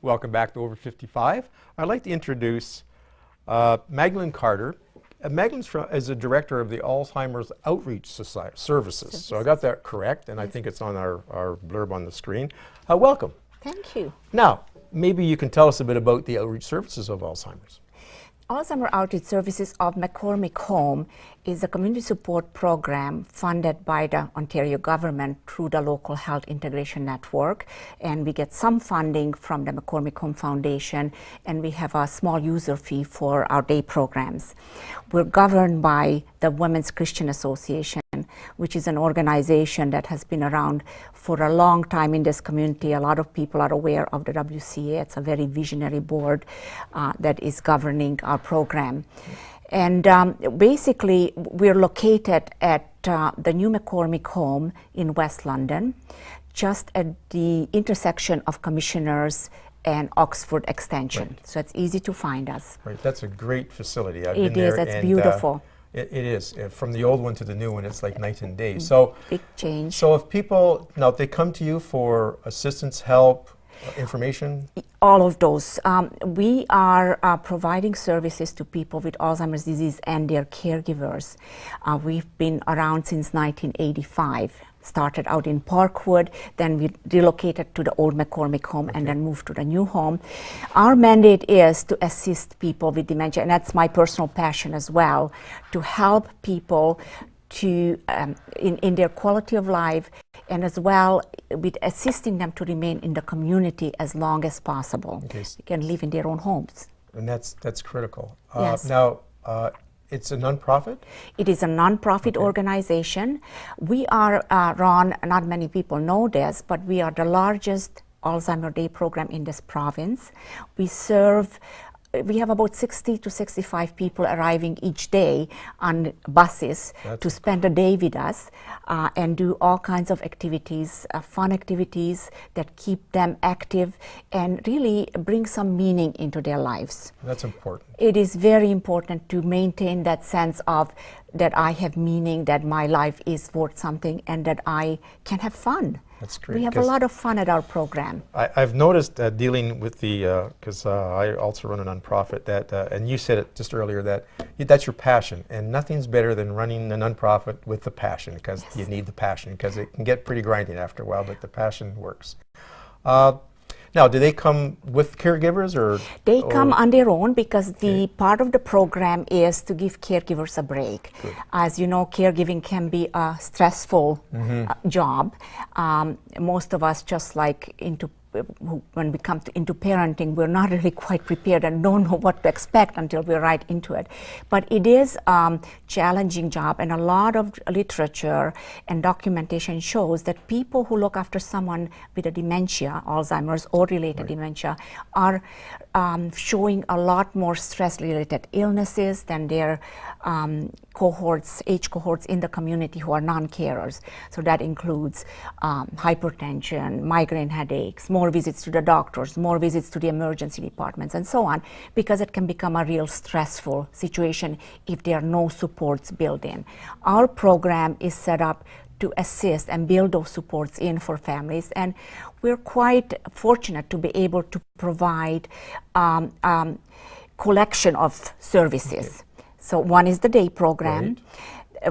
Welcome back to Over 55. I'd like to introduce Magdalen Carter. Magdalen is a director of the Alzheimer's Outreach Services. So I got that correct, and I think it's on our blurb on the screen. Welcome. Thank you. Now, maybe you can tell us a bit about the outreach services of Alzheimer's. Alzheimer Outreach Services of McCormick Home is a community support program funded by the Ontario government through the local health integration network, and we get some funding from the McCormick Home Foundation, and we have a small user fee for our day programs. We're governed by the Women's Christian Association, which is an organization that has been around for a long time in this community. A lot of people are aware of the WCA. It's a very visionary board that is governing our program. And basically, we're located at the new McCormick Home in West London, just at the intersection of Commissioners and Oxford Extension. Right. So it's easy to find us. Right, that's a great facility. I've been there. It's beautiful. It is. From the old one to the new one, it's like night and day. So big change. So if people, now if they come to you for assistance, help, information? All of those. We are providing services to people with Alzheimer's disease and their caregivers. We've been around since 1985. Started out in Parkwood, then we relocated to the old McCormick Home, and then moved to the new home. Our mandate is to assist people with dementia, and that's my personal passion as well, to help people to in their quality of life, and as well with assisting them to remain in the community as long as possible. Okay. They can live in their own homes. And that's critical. Yes. Now, it's a nonprofit? It is a nonprofit organization. We are run, not many people know this, but we are the largest Alzheimer Day program in this province. We have about 60 to 65 people arriving each day on buses to spend a day with us and do all kinds of activities, fun activities that keep them active and really bring some meaning into their lives. That's important. It is very important to maintain that sense of that I have meaning, that my life is worth something, and that I can have fun. That's great. We have a lot of fun at our program. I've noticed dealing with the, because I also run a nonprofit, that, and you said it just earlier, that that's your passion, and nothing's better than running a nonprofit with the passion, because you need the passion, because it can get pretty grinding after a while, but the passion works. Now, do they come with caregivers, or? They come on their own, because the part of the program is to give caregivers a break. Good. As you know, caregiving can be a stressful job. Most of us, just like when we come into parenting, we're not really quite prepared and don't know what to expect until we're right into it. But it is a challenging job, and a lot of literature and documentation shows that people who look after someone with a dementia, Alzheimer's or related dementia, are showing a lot more stress-related illnesses than their age cohorts in the community who are non-carers. So that includes hypertension, migraine headaches, more visits to the doctors, more visits to the emergency departments, and so on, because it can become a real stressful situation if there are no supports built in. Our program is set up to assist and build those supports in for families, and we're quite fortunate to be able to provide collection of services. Okay. So one is the day program,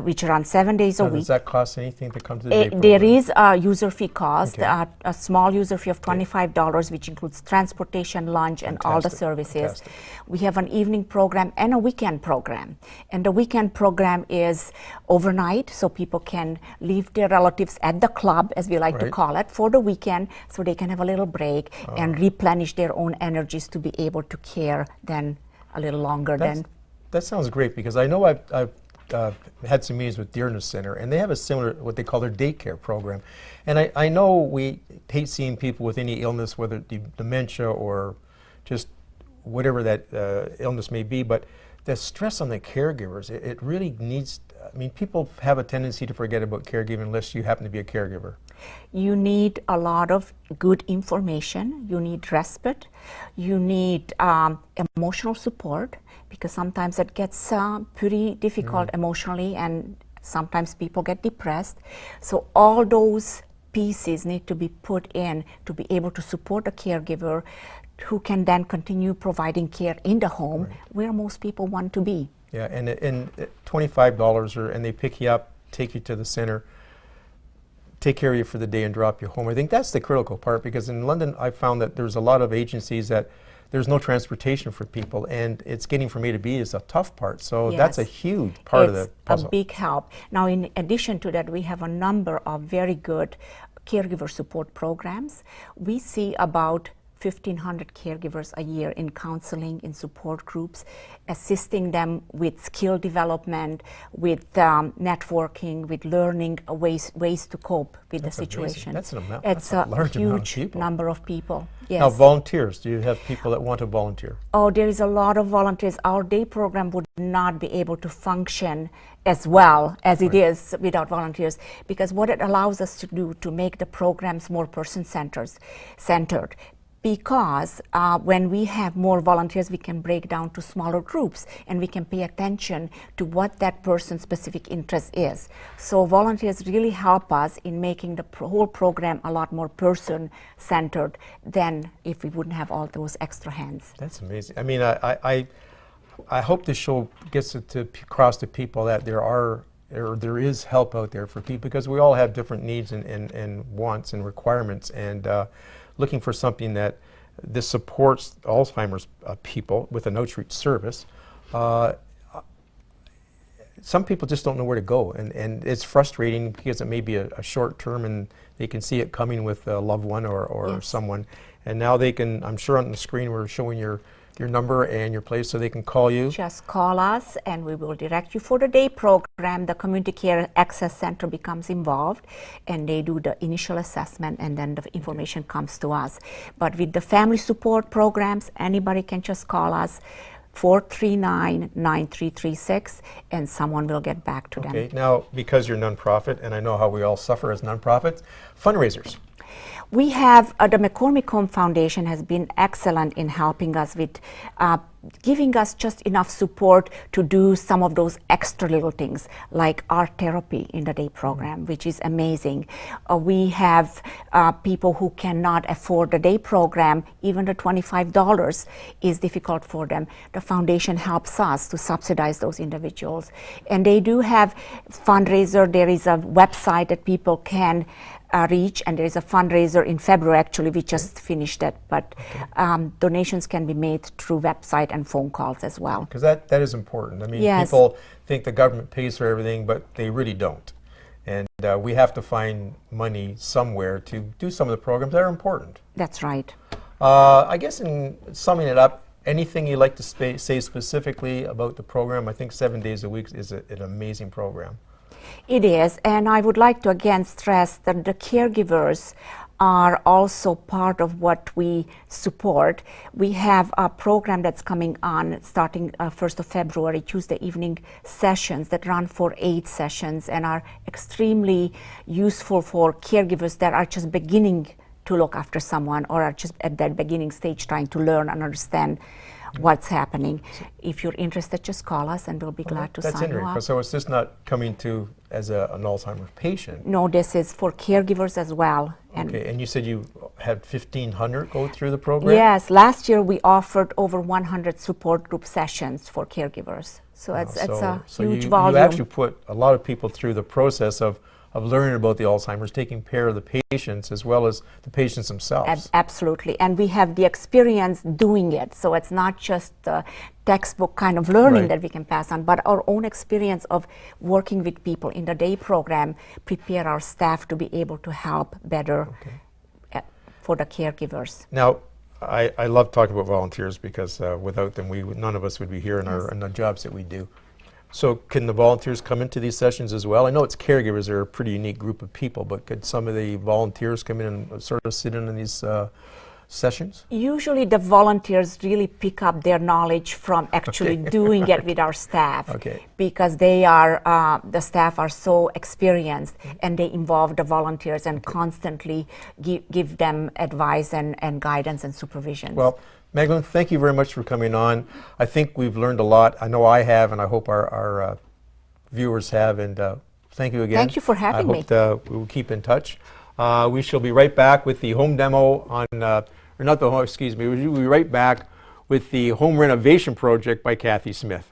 which runs 7 days a week. Does that cost anything to come to the day program? There is a user fee cost, a small user fee of $25, which includes transportation, lunch, and all the services. Fantastic. We have an evening program and a weekend program. And the weekend program is overnight, so people can leave their relatives at the club, as we like to call it, for the weekend, so they can have a little break and replenish their own energies to be able to care then a little longer. That sounds great, because I know I've had some meetings with Dearness Center, and they have a similar, what they call their daycare program. And I know we hate seeing people with any illness, whether it be dementia or just whatever that illness may be, but the stress on the caregivers, it really needs, I mean, people have a tendency to forget about caregiving unless you happen to be a caregiver. You need a lot of good information, you need respite, you need emotional support, because sometimes it gets pretty difficult emotionally, and sometimes people get depressed. So all those pieces need to be put in to be able to support a caregiver who can then continue providing care in the home where most people want to be. Yeah, and $25, and they pick you up, take you to the center, take care of you for the day and drop you home. I think that's the critical part, because in London I found that there's a lot of agencies that there's no transportation for people, and it's getting from A to B is a tough part. So that's a huge part of the puzzle. It's a big help. Now, in addition to that, we have a number of very good caregiver support programs. We see about 1,500 caregivers a year in counseling, in support groups, assisting them with skill development, with networking, with learning ways to cope with the situation. That's an amount. It's that's a large amount of huge people. number of people. Yes. Now, volunteers. Do you have people that want to volunteer? Oh, there is a lot of volunteers. Our day program would not be able to function as well as it is without volunteers, because what it allows us to do to make the programs more person-centered. Because when we have more volunteers, we can break down to smaller groups, and we can pay attention to what that person's specific interest is. So volunteers really help us in making the whole program a lot more person-centered than if we wouldn't have all those extra hands. That's amazing. I mean, I hope this show gets it to across to people that there is help out there for people, because we all have different needs and wants and requirements, and looking for something that this supports Alzheimer's people with an outreach service. Some people just don't know where to go, and it's frustrating because it may be a short term, and they can see it coming with a loved one or someone, and now they can, I'm sure on the screen we're showing your number and your place, so they can call you. Just call us and we will direct you for the day program. The Community Care Access Center becomes involved, and they do the initial assessment, and then the information comes to us. But with the family support programs, anybody can just call us, 439-9336, and someone will get back to them. Okay, now because you're nonprofit, and I know how we all suffer as nonprofits, fundraisers. We have, the McCormick Home Foundation has been excellent in helping us with giving us just enough support to do some of those extra little things, like art therapy in the day program, which is amazing. We have people who cannot afford the day program. Even the $25 is difficult for them. The foundation helps us to subsidize those individuals. And they do have fundraiser. There is a website that people can reach, and there is a fundraiser in February. Actually, we just finished that, but donations can be made through website and phone calls as well. Because that is important. I mean, people think the government pays for everything, but they really don't. And we have to find money somewhere to do some of the programs that are important. That's right. I guess in summing it up, anything you'd like to say specifically about the program? I think 7 days a week is an amazing program. It is, and I would like to again stress that the caregivers are also part of what we support. We have a program that's coming on starting 1st of February, Tuesday evening sessions that run for 8 sessions and are extremely useful for caregivers that are just beginning to look after someone, or are just at that beginning stage trying to learn and understand what's happening. If you're interested, just call us and we'll be glad to sign you up. So it's just not coming to as an Alzheimer's patient? No, this is for caregivers as well. Okay, and you said you had 1,500 go through the program? Yes, last year we offered over 100 support group sessions for caregivers. So it's a huge volume. You actually put a lot of people through the process of learning about the Alzheimer's, taking care of the patients as well as the patients themselves. Absolutely, and we have the experience doing it, so it's not just the textbook kind of learning that we can pass on, but our own experience of working with people in the day program prepare our staff to be able to help better for the caregivers. Now, I love talking about volunteers because without them, none of us would be here in the jobs that we do. So can the volunteers come into these sessions as well? I know it's caregivers, they're a pretty unique group of people, but could some of the volunteers come in and sort of sit in on these sessions? Usually the volunteers really pick up their knowledge from actually doing it with our staff, because they are, the staff are so experienced and they involve the volunteers and constantly give them advice and guidance and supervision. Well, Magdalen, thank you very much for coming on. I think we've learned a lot. I know I have, and I hope our viewers have, and thank you again. Thank you for having me. I hope we will keep in touch. We shall be right back with the home demo on or not the home, excuse me, we'll be right back with the home renovation project by Kathy Smith.